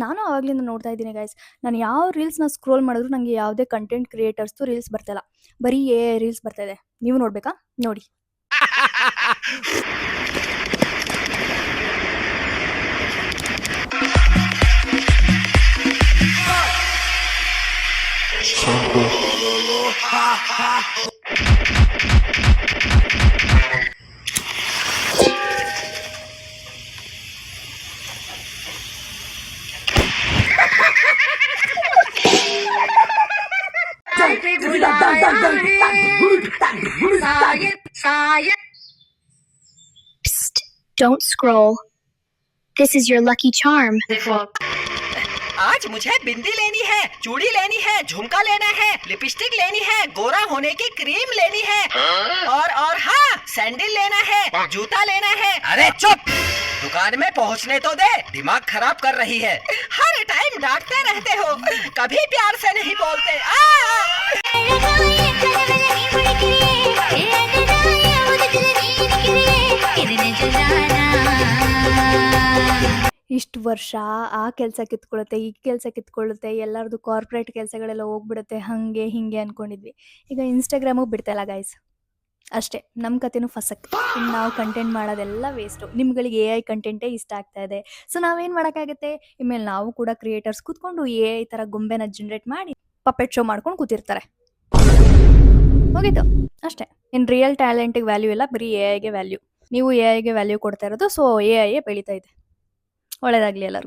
ನಾನು ಆವಾಗ್ಲಿಂದ ನೋಡ್ತಾ ಇದ್ದೀನಿ ಗೈಸ್. ನಾನು ಯಾವ ರೀಲ್ಸ್‌ನ ಸ್ಕ್ರೋಲ್ ಮಾಡಿದ್ರು ನನಗೆ ಯಾವುದೇ ಕಂಟೆಂಟ್ ಕ್ರಿಯೇಟರ್ಸ್‌ದು ರೀಲ್ಸ್ ಬರ್ತಾ ಇಲ್ಲ. ಬರೀ ಎಐ ರೀಲ್ಸ್ ಬರ್ತಾ ಇದೆ. ನೀವು ನೋಡ್ಬೇಕಾ? ನೋಡಿ. Psst, don't scroll. This is your lucky charm. आज मुझे बिंदी लेनी है, चूड़ी लेनी है, झुमका लेना है, लिपस्टिक लेनी है, गोरा होने की क्रीम लेनी है और हाँ सैंडल लेना है, जूता लेना है। अरे चुप, दुकान में पहुंचने तो दे, दिमाग खराब कर रही है। हर टाइम डांटते रहते हो, कभी प्यार से नहीं बोलते। ಇಷ್ಟು ವರ್ಷ ಆ ಕೆಲಸ ಕಿತ್ಕೊಳ್ಳುತ್ತೆ, ಈ ಕೆಲಸ ಕಿತ್ಕೊಳ್ಳುತ್ತೆ, ಎಲ್ಲರದು ಕಾರ್ಪೊರೇಟ್ ಕೆಲಸಗಳೆಲ್ಲ ಹೋಗ್ಬಿಡುತ್ತೆ, ಹಾಗೆ ಹೀಗೆ ಅಂದ್ಕೊಂಡಿದ್ವಿ. ಈಗ ಇನ್ಸ್ಟಾಗ್ರಾಮು ಬಿಡ್ತಾ ಇಲ್ಲ ಗೈಸ್. ಅಷ್ಟೇ, ನಮ್ಮ ಕತೆನೂ ಫಸಕ್. ಇನ್ನು ನಾವು ಕಂಟೆಂಟ್ ಮಾಡೋದೆಲ್ಲ ವೇಸ್ಟು. ನಿಮ್ಗಳಿಗೆ ಎ ಐ ಕಂಟೆಂಟೇ ಇಷ್ಟ ಆಗ್ತಾ ಇದೆ. ಸೊ ನಾವೇನು ಮಾಡೋಕ್ಕಾಗುತ್ತೆ? ಇನ್ಮೇಲೆ ನಾವು ಕೂಡ ಕ್ರಿಯೇಟರ್ಸ್ ಕೂತ್ಕೊಂಡು ಎ ಐ ಥರ ಗೊಂಬೆನ ಜನ್ರೇಟ್ ಮಾಡಿ ಪಪೆಟ್ ಶೋ ಮಾಡ್ಕೊಂಡು ಕೂತಿರ್ತಾರೆ. ಹೋಗಿತ್ತು ಅಷ್ಟೇ. ಇನ್ನು ರಿಯಲ್ ಟ್ಯಾಲೆಂಟಿಗೆ ವ್ಯಾಲ್ಯೂ ಇಲ್ಲ, ಬರೀ ಎ ಐಗೆ ವ್ಯಾಲ್ಯೂ. ನೀವು ಎ ಐಗೆ ವ್ಯಾಲ್ಯೂ ಕೊಡ್ತಾ ಇರೋದು. ಸೊ ಎ ಐ ಬೆಳೀತಾ ಇದೆ. ಒಳ್ಳೇದಾಗಲಿ ಎಲ್ಲರಿಗೂ.